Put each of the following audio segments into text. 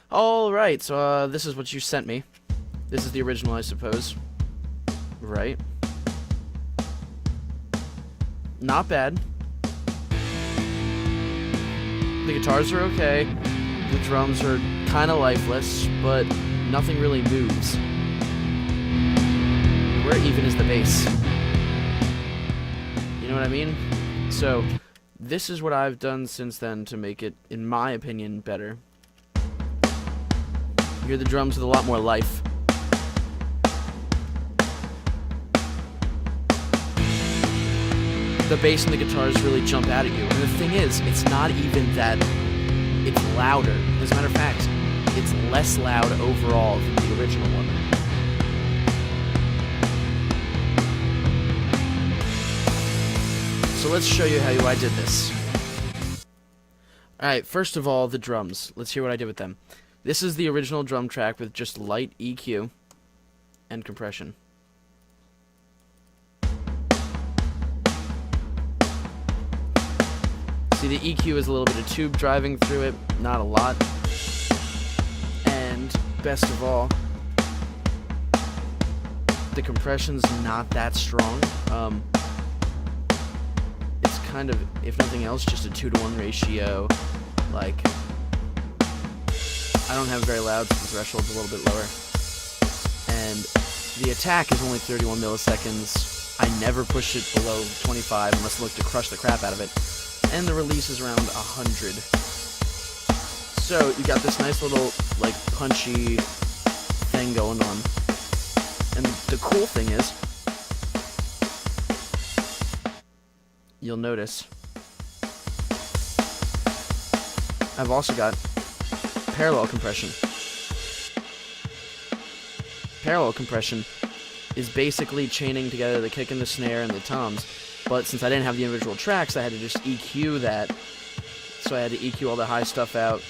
Alright, so this is what you sent me. This is the original, I suppose. Right. Not bad. The guitars are okay. The drums are kind of lifeless, but nothing really moves. Where even is the bass? You know what I mean? So, this is what I've done since then to make it, in my opinion, better. You hear the drums with a lot more life. The bass and the guitars really jump out at you. And the thing is, it's not even that it's louder. As a matter of fact, it's less loud overall than the original one. So let's show you how I did this. Alright, first of all, the drums. Let's hear what I did with them. This is the original drum track with just light EQ and compression. See, the EQ is a little bit of tube driving through it, not a lot. And best of all, the compression's not that strong. It's kind of, if nothing else, just a 2-to-1 ratio. Like, I don't have very loud, so the threshold's a little bit lower. And the attack is only 31 milliseconds. I never push it below 25 unless I look to crush the crap out of it. And the release is around 100. So you got this nice little, like, punchy thing going on. And the cool thing is, you'll notice, I've also got parallel compression. Parallel compression is basically chaining together the kick and the snare and the toms. But since I didn't have the individual tracks, I had to just EQ that. So I had to EQ all the high stuff out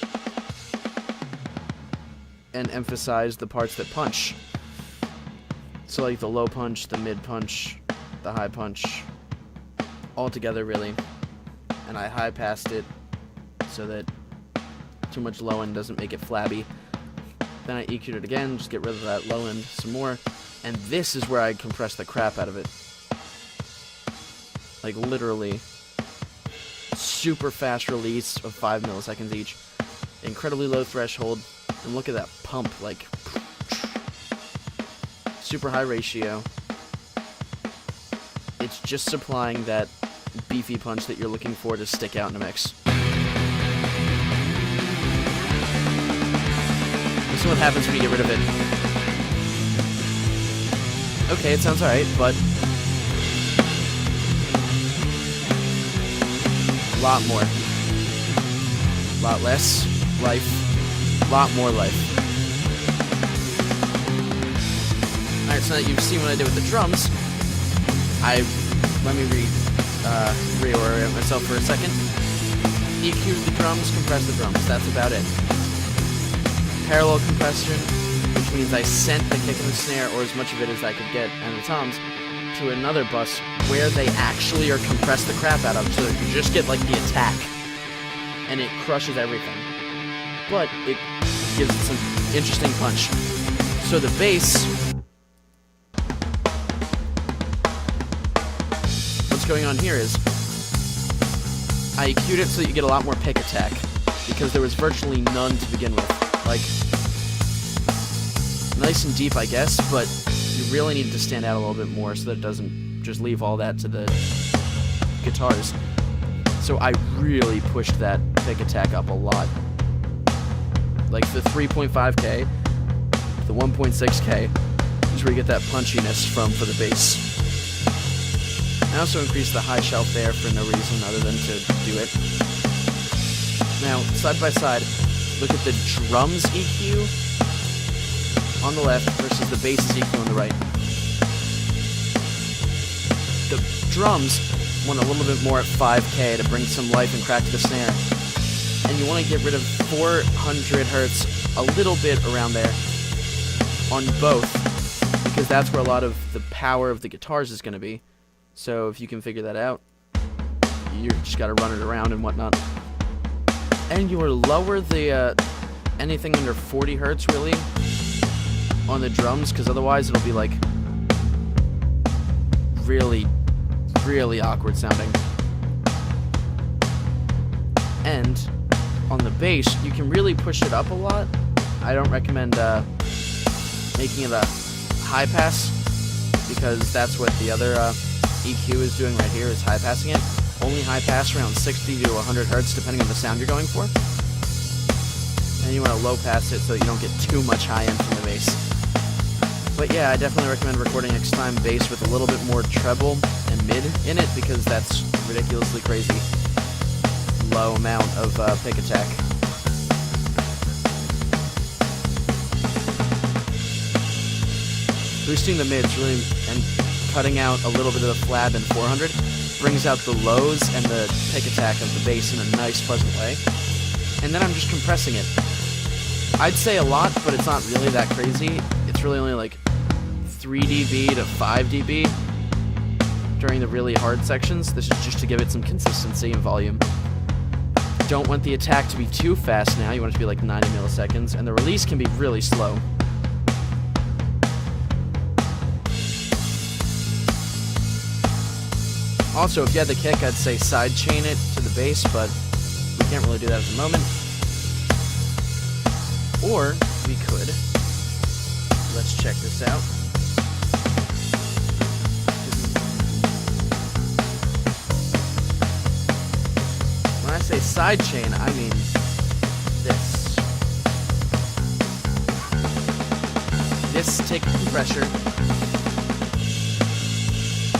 and emphasize the parts that punch. So like the low punch, the mid punch, the high punch, all together really. And I high passed it so that too much low end doesn't make it flabby. Then I EQ'd it again, just get rid of that low end some more. And this is where I compress the crap out of it. Like, literally, super fast release of 5 milliseconds each. Incredibly low threshold. And look at that pump, like, super high ratio. It's just supplying that beefy punch that you're looking for to stick out in a mix. This is what happens when you get rid of it. Okay, it sounds alright, but lot more. Lot less life. Lot more life. Alright, so now that you've seen what I did with the drums, let me reorient myself for a second. EQ the drums, compress the drums. That's about it. Parallel compression, which means I sent the kick and the snare, or as much of it as I could get, and the toms, to another bus where they actually are compressed the crap out of, so that you just get like the attack and it crushes everything, but it gives it some interesting punch. So the bass, what's going on here is I EQ'd it so that you get a lot more pick attack, because there was virtually none to begin with. Like, nice and deep, I guess, but you really need to stand out a little bit more so that it doesn't just leave all that to the guitars. So I really pushed that pick attack up a lot. Like the 3.5K, the 1.6K is where you get that punchiness from for the bass. I also increased the high shelf there for no reason other than to do it. Now, side by side, look at the drums EQ on the left versus the bass's EQ on the right. The drums want a little bit more at 5K to bring some life and crack to the snare. And you want to get rid of 400 hertz, a little bit around there, on both, because that's where a lot of the power of the guitars is going to be. So if you can figure that out, you just got to run it around and whatnot. And you will lower the anything under 40 hertz really on the drums, because otherwise it'll be like really, really awkward sounding. And on the bass, you can really push it up a lot. I don't recommend making it a high pass, because that's what the other EQ is doing right here, is high passing it. Only high pass around 60 to 100 hertz depending on the sound you're going for. And you want to low pass it so that you don't get too much high end from the bass. But yeah, I definitely recommend recording next time bass with a little bit more treble and mid in it, because that's ridiculously crazy low amount of pick attack. Boosting the mids really and cutting out a little bit of the flab in 400 brings out the lows and the pick attack of the bass in a nice, pleasant way. And then I'm just compressing it. I'd say a lot, but it's not really that crazy. It's really only like 3 dB to 5 dB during the really hard sections. This is just to give it some consistency and volume. Don't want the attack to be too fast now. You want it to be like 90 milliseconds, and the release can be really slow. Also, if you had the kick, I'd say side chain it to the bass, but we can't really do that at the moment. Or we could. Let's check this out. When I say side chain, I mean this. This, take compressor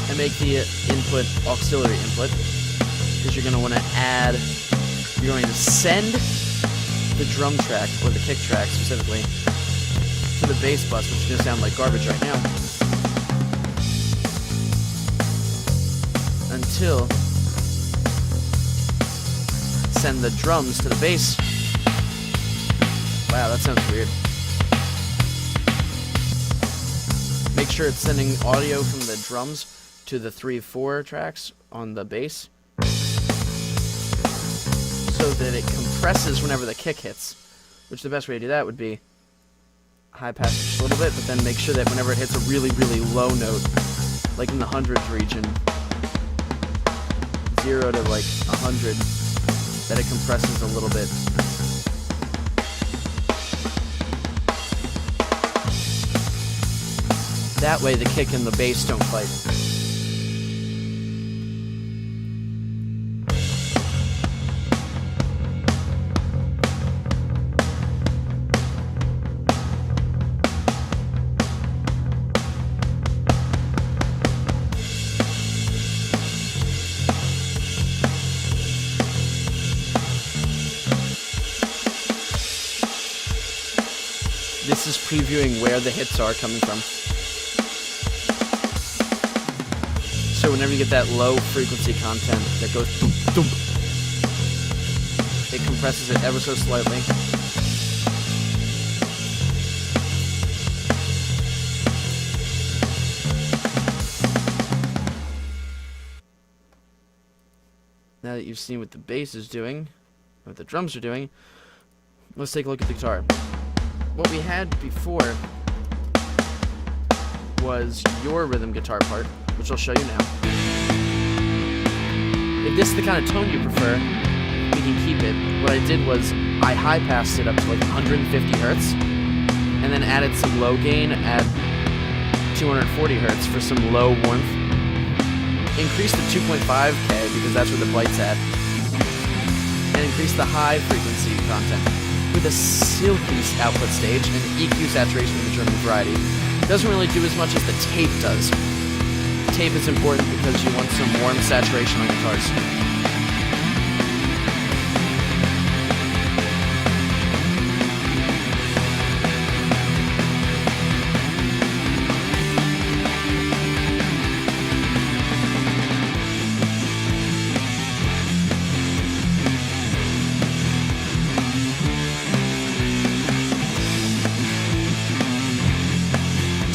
and make the input auxiliary input, because you're going to want to add, you're going to send the drum track, or the kick track specifically, to the bass bus, which is going to sound like garbage right now, until send the drums to the bass. Wow, that sounds weird. Make sure it's sending audio from the drums to the 3/4 tracks on the bass, so that it compresses whenever the kick hits. Which the best way to do that would be high pass just a little bit, but then make sure that whenever it hits a really, really low note, like in the hundreds region, 0 to like 100, that it compresses a little bit. That way the kick and the bass don't fight. This is previewing where the hits are coming from. So whenever you get that low frequency content that goes doom, doom, it compresses it ever so slightly. Now that you've seen what the bass is doing, what the drums are doing, let's take a look at the guitar. What we had before was your rhythm guitar part, which I'll show you now. If this is the kind of tone you prefer, we can keep it. What I did was I high passed it up to like 150 hertz, and then added some low gain at 240 hertz for some low warmth. Increased the 2.5K because that's where the bite's at, and increased the high frequency content with a silky output stage and EQ saturation of the German variety. Doesn't really do as much as the tape does. Tape is important because you want some warm saturation on guitars.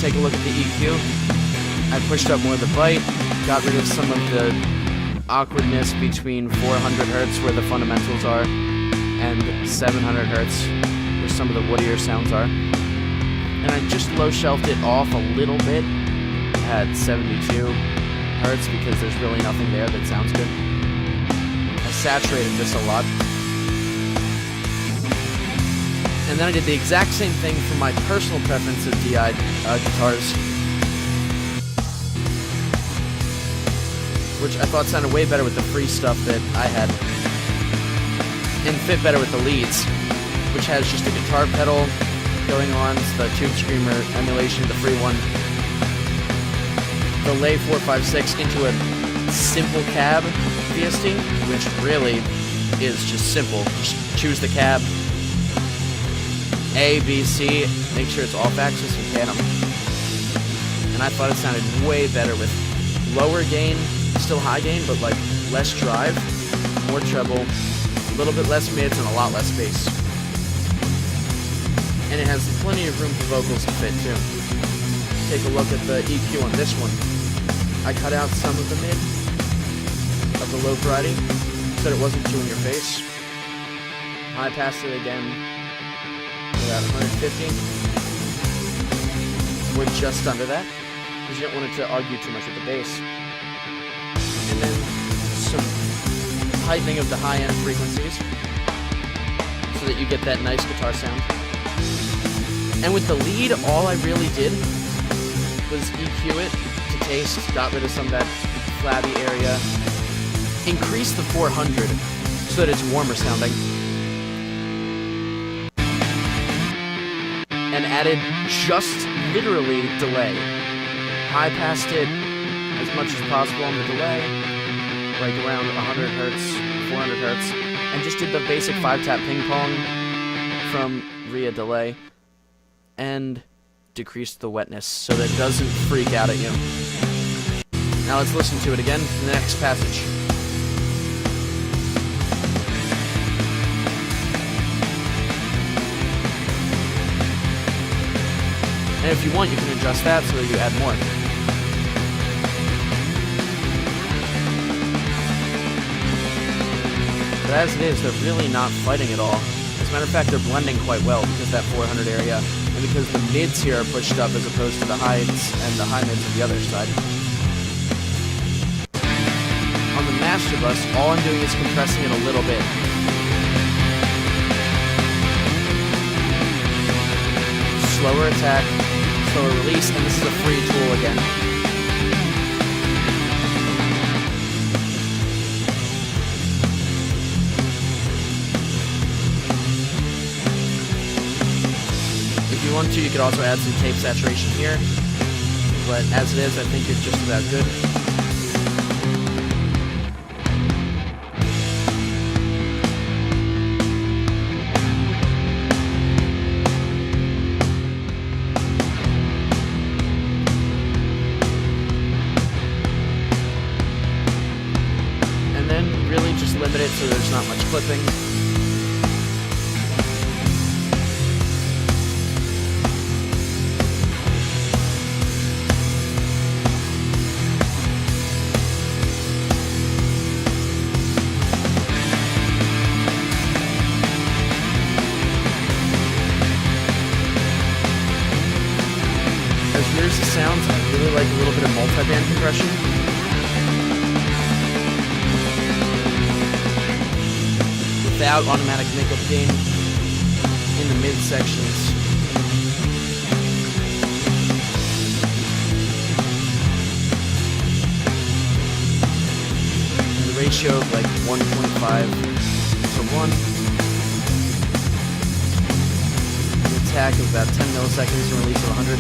Take a look at the EQ. I pushed up more of the bite, got rid of some of the awkwardness between 400 hertz where the fundamentals are and 700 hertz where some of the woodier sounds are. And I just low shelved it off a little bit at 72 hertz because there's really nothing there that sounds good. I saturated this a lot. And then I did the exact same thing for my personal preference of DI guitars, which I thought sounded way better with the free stuff that I had, and fit better with the leads, which has just a guitar pedal going on. It's the Tube Screamer emulation, the free one. The Lay 456 into a simple cab VST, which really is just simple. Just choose the cab, A, B, C, make sure it's off axis and pan them. And I thought it sounded way better with lower gain, still high gain, but like less drive, more treble, a little bit less mids, and a lot less bass. And it has plenty of room for vocals to fit too. Take a look at the EQ on this one. I cut out some of the mid of the low variety so that it wasn't too in your face. High passed it again about 150. We're just under that because you don't want it to argue too much with the bass. And then some heightening of the high-end frequencies so that you get that nice guitar sound. And with the lead, all I really did was EQ it to taste, got rid of some of that flabby area, increased the 400 so that it's warmer sounding, and added just literally delay. High passed it as much as possible on the delay, like around 100 hertz, 400 hertz, and just did the basic 5-tap ping pong from RIA delay, and decreased the wetness so that it doesn't freak out at you. Now let's listen to it again in the next passage. And if you want, you can adjust that so that you add more. But as it is, they're really not fighting at all. As a matter of fact, they're blending quite well because that 400 area, and because the mids here are pushed up as opposed to the highs and the high mids on the other side. On the master bus, all I'm doing is compressing it a little bit. Slower attack, slower release, and this is a free tool again. If you want to, you could also add some tape saturation here, but as it is, I think it's just about good. And then really just limit it so there's not much clipping. As weird as it sounds, I really like a little bit of multi-band compression. Without automatic makeup gain in the mid sections. And the ratio of like 1.5 to 1. An attack of about 10 milliseconds and release of 100.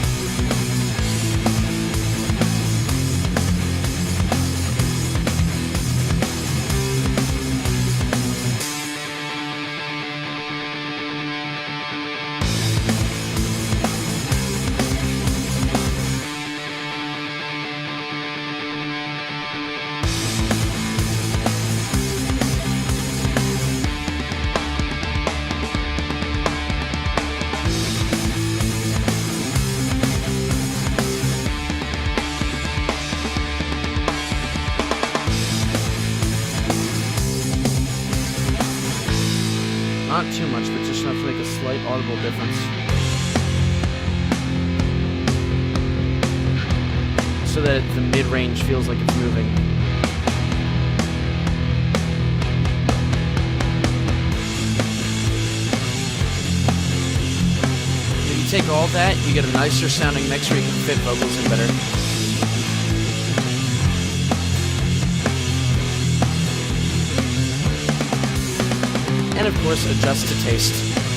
slight audible difference. So that the mid-range feels like it's moving. If you take all that, you get a nicer sounding mix where you can fit vocals in better. And of course, adjust to taste.